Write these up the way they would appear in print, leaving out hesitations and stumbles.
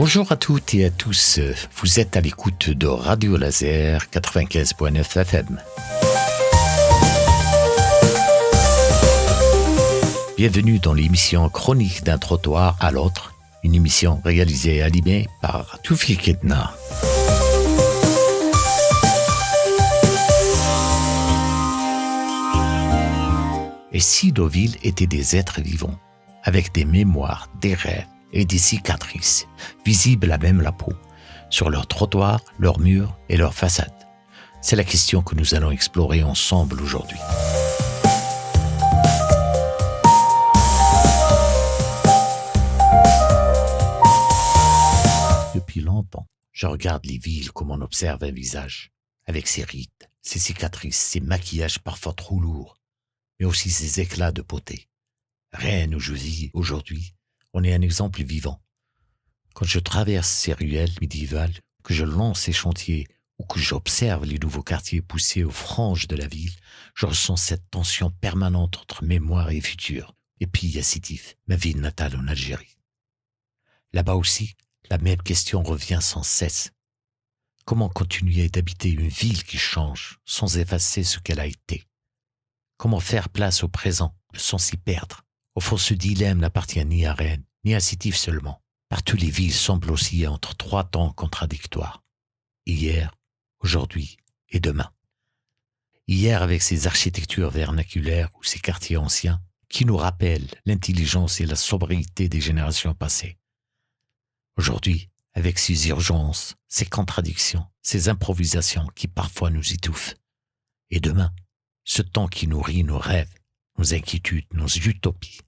Bonjour à toutes et à tous, vous êtes à l'écoute de Radio Laser 95.9 FM. Bienvenue dans l'émission Chronique d'un trottoir à l'autre, une émission réalisée et animée par Toufik Edna. Et si nos villes étaient des êtres vivants, avec des mémoires, des rêves et des cicatrices, visibles à même la peau, sur leurs trottoirs, leurs murs et leurs façades? C'est la question que nous allons explorer ensemble aujourd'hui. Depuis longtemps, je regarde les villes comme on observe un visage, avec ses rides, ses cicatrices, ses maquillages parfois trop lourds, mais aussi ses éclats de beauté. Rennes où je vis aujourd'hui, on est un exemple vivant. Quand je traverse ces ruelles médiévales, que je lance ces chantiers ou que j'observe les nouveaux quartiers poussés aux franges de la ville, je ressens cette tension permanente entre mémoire et futur. Et puis il y a Sétif, ma ville natale en Algérie. Là-bas aussi, la même question revient sans cesse. Comment continuer d'habiter une ville qui change sans effacer ce qu'elle a été? Comment faire place au présent sans s'y perdre? Au fond, ce dilemme n'appartient ni à Rennes, ni à Sétif seulement. Partout, les villes semblent osciller entre trois temps contradictoires. Hier, aujourd'hui et demain. Hier, avec ses architectures vernaculaires ou ses quartiers anciens, qui nous rappellent l'intelligence et la sobriété des générations passées. Aujourd'hui, avec ses urgences, ses contradictions, ses improvisations qui parfois nous étouffent. Et demain, ce temps qui nourrit nos rêves, nos inquiétudes, nos utopies.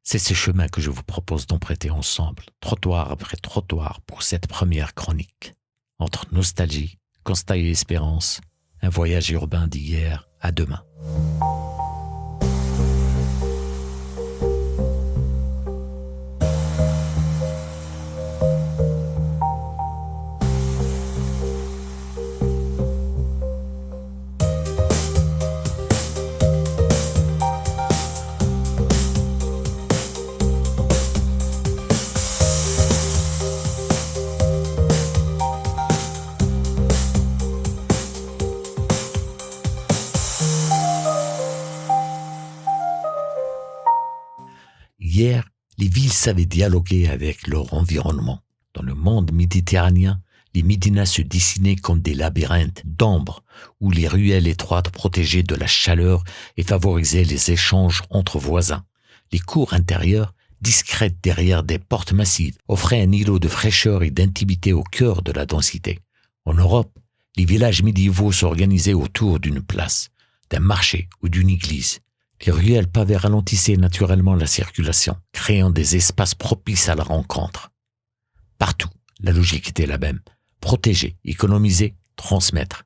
C'est ce chemin que je vous propose d'emprunter ensemble, trottoir après trottoir, pour cette première chronique. Entre nostalgie, constat et espérance, un voyage urbain d'hier à demain. Hier, les villes savaient dialoguer avec leur environnement. Dans le monde méditerranéen, les médinas se dessinaient comme des labyrinthes d'ombre où les ruelles étroites protégeaient de la chaleur et favorisaient les échanges entre voisins. Les cours intérieures, discrètes derrière des portes massives, offraient un îlot de fraîcheur et d'intimité au cœur de la densité. En Europe, les villages médiévaux s'organisaient autour d'une place, d'un marché ou d'une église. Les ruelles pavées ralentissaient naturellement la circulation, créant des espaces propices à la rencontre. Partout, la logique était la même. Protéger, économiser, transmettre.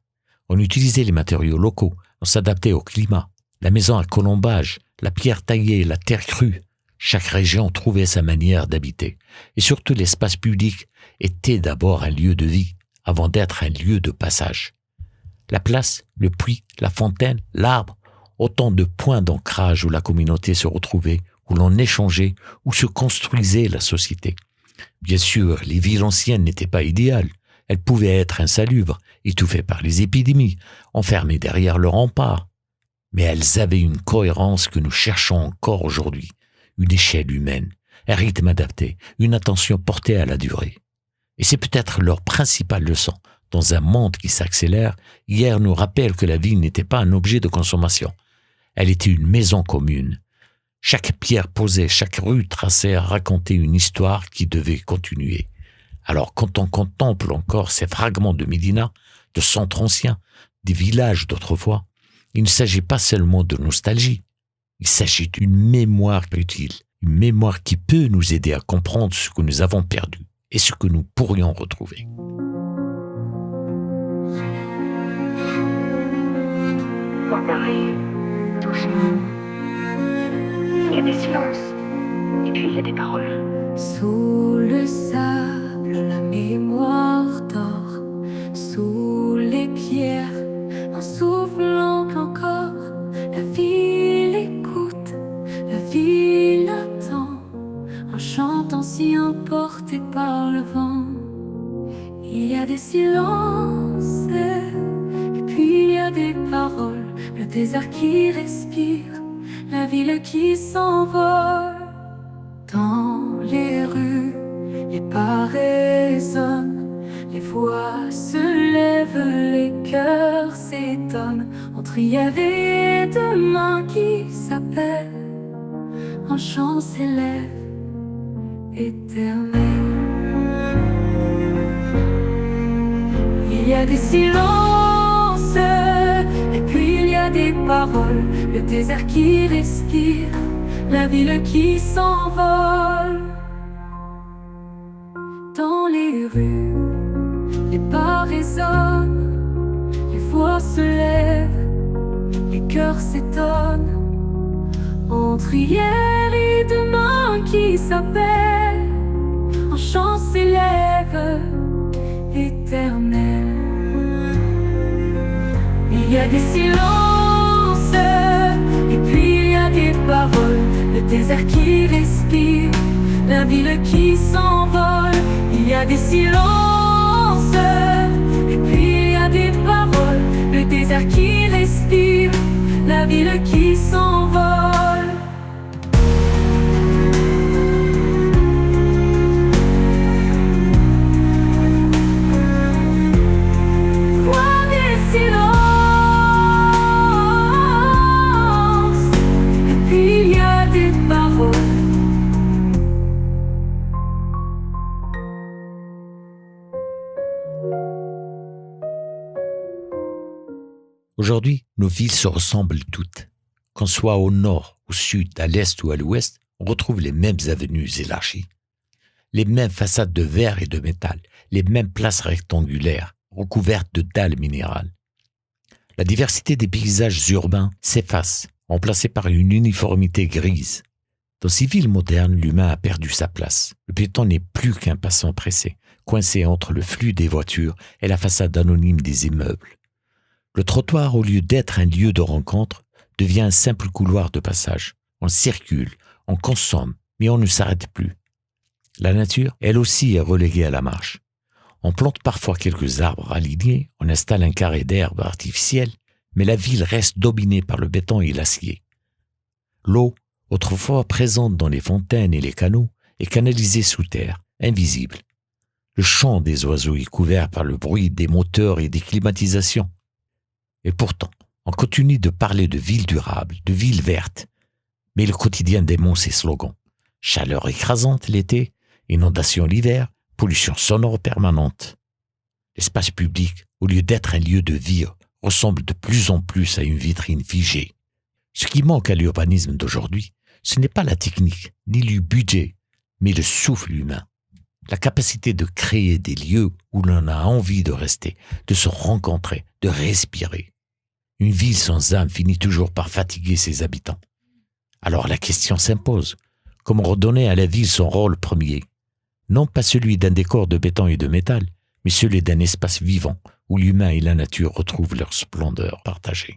On utilisait les matériaux locaux, on s'adaptait au climat. La maison à colombage, la pierre taillée, la terre crue. Chaque région trouvait sa manière d'habiter. Et surtout, l'espace public était d'abord un lieu de vie, avant d'être un lieu de passage. La place, le puits, la fontaine, l'arbre, autant de points d'ancrage où la communauté se retrouvait, où l'on échangeait, où se construisait la société. Bien sûr, les villes anciennes n'étaient pas idéales. Elles pouvaient être insalubres, étouffées par les épidémies, enfermées derrière le rempart. Mais elles avaient une cohérence que nous cherchons encore aujourd'hui. Une échelle humaine, un rythme adapté, une attention portée à la durée. Et c'est peut-être leur principale leçon. Dans un monde qui s'accélère, hier nous rappelle que la ville n'était pas un objet de consommation. Elle était une maison commune. Chaque pierre posée, chaque rue tracée racontait une histoire qui devait continuer. Alors quand on contemple encore ces fragments de médina, de centres anciens, des villages d'autrefois, il ne s'agit pas seulement de nostalgie. Il s'agit d'une mémoire utile, une mémoire qui peut nous aider à comprendre ce que nous avons perdu et ce que nous pourrions retrouver. Dans Paris, touché. Il y a des silences, et puis il y a des paroles. Sous le sable, la mémoire dort. Sous les pierres, en soufflant encore, la ville écoute, la ville attend, en chantant si emportée par le vent. paroles, le désert qui respire, la ville qui s'envole. Dans les rues, les pas résonnent, les voix se lèvent, les cœurs s'étonnent. Entre hier et demain qui s'appelle, un chant s'élève, éternel. Il y a des silences, et puis il y a des paroles, le désert qui respire, la ville qui s'envole. Dans les rues, les pas résonnent, les voix se lèvent, les cœurs s'étonnent. Entre hier et demain qui s'appelle, un chant s'élève, éternel. Il y a des silences, et puis il y a des paroles, le désert qui respire, la ville qui s'envole. Il y a des silences, et puis il y a des paroles, le désert qui respire, la ville qui s'envole. Aujourd'hui, nos villes se ressemblent toutes. Qu'on soit au nord, au sud, à l'est ou à l'ouest, on retrouve les mêmes avenues élargies. Les mêmes façades de verre et de métal, les mêmes places rectangulaires, recouvertes de dalles minérales. La diversité des paysages urbains s'efface, remplacée par une uniformité grise. Dans ces villes modernes, l'humain a perdu sa place. Le piéton n'est plus qu'un passant pressé, coincé entre le flux des voitures et la façade anonyme des immeubles. Le trottoir, au lieu d'être un lieu de rencontre, devient un simple couloir de passage. On circule, on consomme, mais on ne s'arrête plus. La nature, elle aussi, est reléguée à la marche. On plante parfois quelques arbres alignés, on installe un carré d'herbe artificielle, mais la ville reste dominée par le béton et l'acier. L'eau, autrefois présente dans les fontaines et les canaux, est canalisée sous terre, invisible. Le chant des oiseaux est couvert par le bruit des moteurs et des climatisations. Et pourtant, on continue de parler de villes durables, de villes vertes. Mais le quotidien démonte ces slogans. Chaleur écrasante l'été, inondations l'hiver, pollution sonore permanente. L'espace public, au lieu d'être un lieu de vie, ressemble de plus en plus à une vitrine figée. Ce qui manque à l'urbanisme d'aujourd'hui, ce n'est pas la technique, ni le budget, mais le souffle humain. La capacité de créer des lieux où l'on a envie de rester, de se rencontrer, de respirer. Une ville sans âme finit toujours par fatiguer ses habitants. Alors la question s'impose. Comment redonner à la ville son rôle premier? Non pas celui d'un décor de béton et de métal, mais celui d'un espace vivant où l'humain et la nature retrouvent leur splendeur partagée.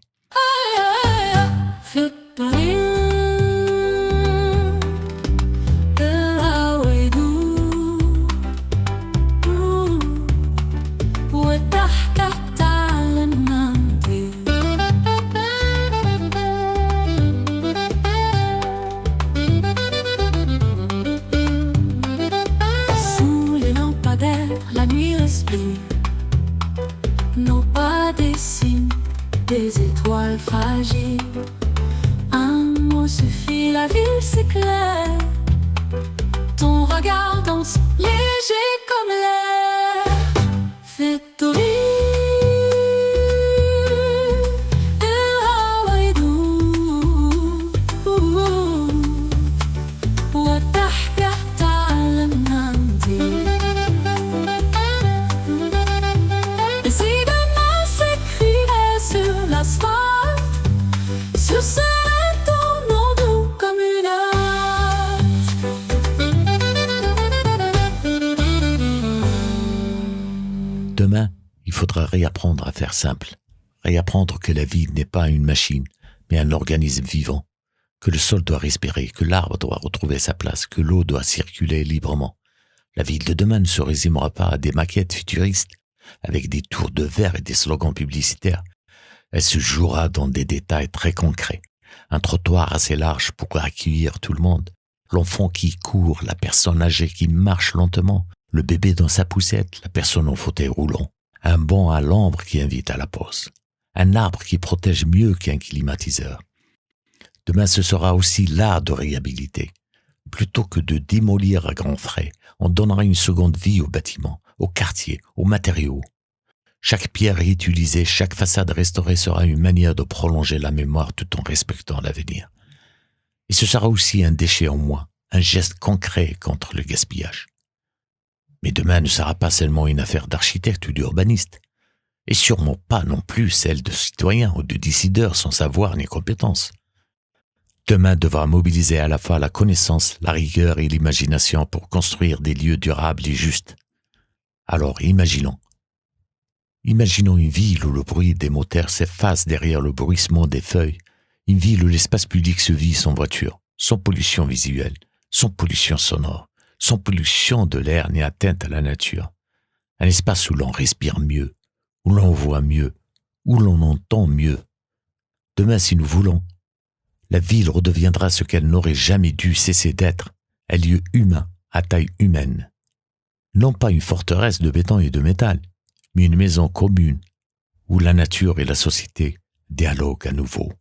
La nuit respire, nos pas dessinent des étoiles fragiles. Un mot suffit, la ville s'éclaire. Ton regard danse léger comme l'air. Fais tourner de Hawaï doux. وتحكي تعلمنا ندير. Sur ce ton doux comme une hâte. Demain, il faudra réapprendre à faire simple. Réapprendre que la vie n'est pas une machine, mais un organisme vivant. Que le sol doit respirer, que l'arbre doit retrouver sa place, que l'eau doit circuler librement. La ville de demain ne se résumera pas à des maquettes futuristes, avec des tours de verre et des slogans publicitaires. Elle se jouera dans des détails très concrets. Un trottoir assez large pour accueillir tout le monde, l'enfant qui court, la personne âgée qui marche lentement, le bébé dans sa poussette, la personne en fauteuil roulant, un banc à l'ombre qui invite à la pause, un arbre qui protège mieux qu'un climatiseur. Demain, ce sera aussi l'art de réhabiliter. Plutôt que de démolir à grands frais, on donnera une seconde vie aux bâtiments, aux quartiers, aux matériaux. Chaque pierre réutilisée, chaque façade restaurée sera une manière de prolonger la mémoire tout en respectant l'avenir. Et ce sera aussi un déchet en moins, un geste concret contre le gaspillage. Mais demain ne sera pas seulement une affaire d'architecte ou d'urbaniste, et sûrement pas non plus celle de citoyens ou de décideurs sans savoir ni compétences. Demain devra mobiliser à la fois la connaissance, la rigueur et l'imagination pour construire des lieux durables et justes. Alors imaginons une ville où le bruit des moteurs s'efface derrière le bruissement des feuilles, une ville où l'espace public se vit sans voiture, sans pollution visuelle, sans pollution sonore, sans pollution de l'air ni atteinte à la nature. Un espace où l'on respire mieux, où l'on voit mieux, où l'on entend mieux. Demain, si nous voulons, la ville redeviendra ce qu'elle n'aurait jamais dû cesser d'être, un lieu humain à taille humaine. Non pas une forteresse de béton et de métal, mais une maison commune où la nature et la société dialoguent à nouveau.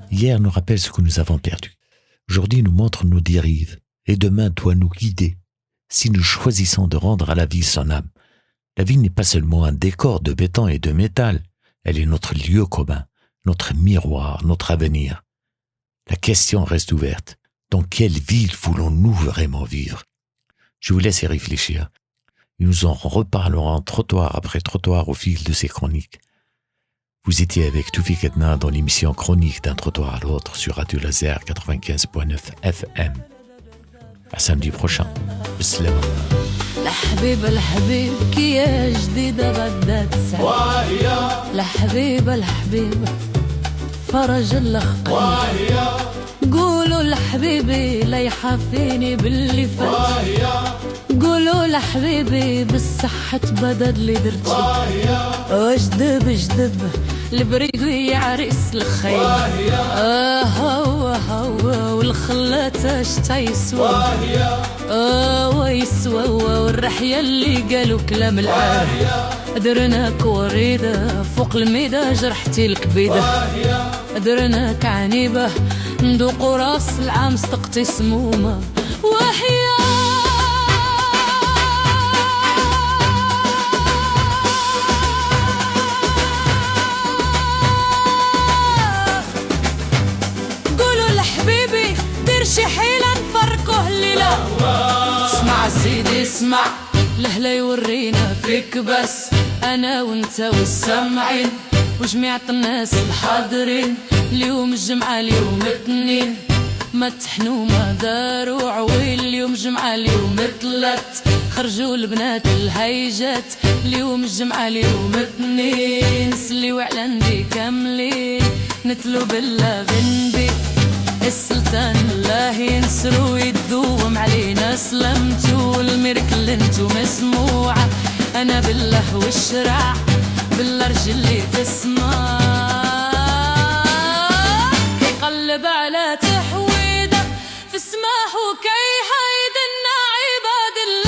Hier nous rappelle ce que nous avons perdu. Aujourd'hui nous montre nos dérives et demain doit nous guider si nous choisissons de rendre à la vie son âme. La vie n'est pas seulement un décor de béton et de métal, elle est notre lieu commun, notre miroir, notre avenir. La question reste ouverte. Dans quelle ville voulons-nous vraiment vivre? Je vous laisse y réfléchir. Et nous en reparlerons trottoir après trottoir au fil de ces chroniques. Vous étiez avec Toufik Edna dans l'émission Chronique d'un trottoir à l'autre sur Radio Laser 95.9 FM. À samedi prochain. Bismillah. الحبيبة الحبيب يا جديدة غدا تسعد الحبيبة الحبيبة فرج الخطيب قولوا لحبيبي لا يحافيني باللي فات قولوا لحبيبي بالصحة بدل اللي درت واجدب اجدب البريد ويا عريس الخيل هو والخلات اشتا يسوى ويسوى والرحية اللي قالوا كلام العافية درناك وريدة فوق الميدة جرحتي الكبيدة درناك عنيبة ندوق راس العام صدقتي سمومة وحياة قولوا لحبيبي دير شي حيلة نفرقوه الليلة اسمع سيدي اسمع لهلا يورينا فيك بس انا وانت والسامعين وجميع الناس الحاضرين اليوم الجمعة اليوم اثنين ما تحنوا ما داروا عويل اليوم الجمعة اليوم ثلاث خرجوا البنات الهيجات اليوم الجمعة اليوم اثنين سليوا على ندي كاملين نتلو بالله غنبي السلطان الله ينسرو ويدوم علينا سلامتو الميركل انتو مسموعة انا بالله والشرع بالله رجلي في السماء يقلب على تحويده في السماح وكي هيدنا عباد الله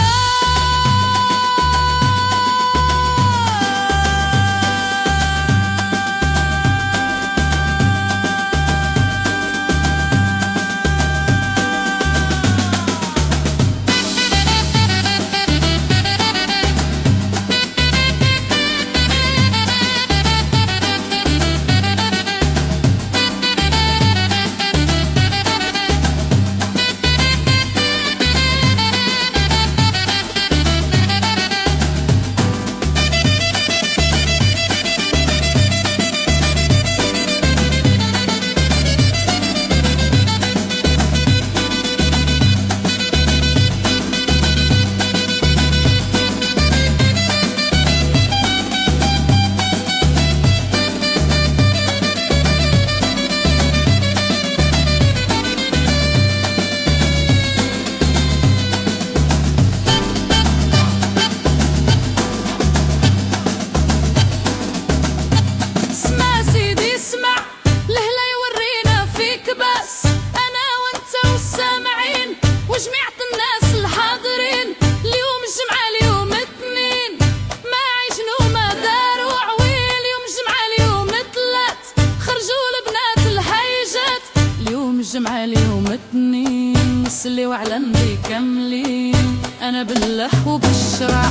علينا بالله وبالشرع،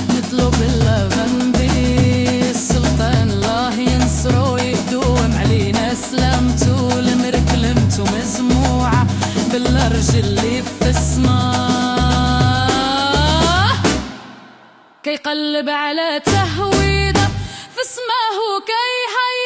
نطلب اللبن بالسلطان، الله ينصرو يدوم علينا سلامتو، المرك كلمتو مزموعة بالرجل اللي في السماء، كيقلب على تهويده في سماه كيهيئ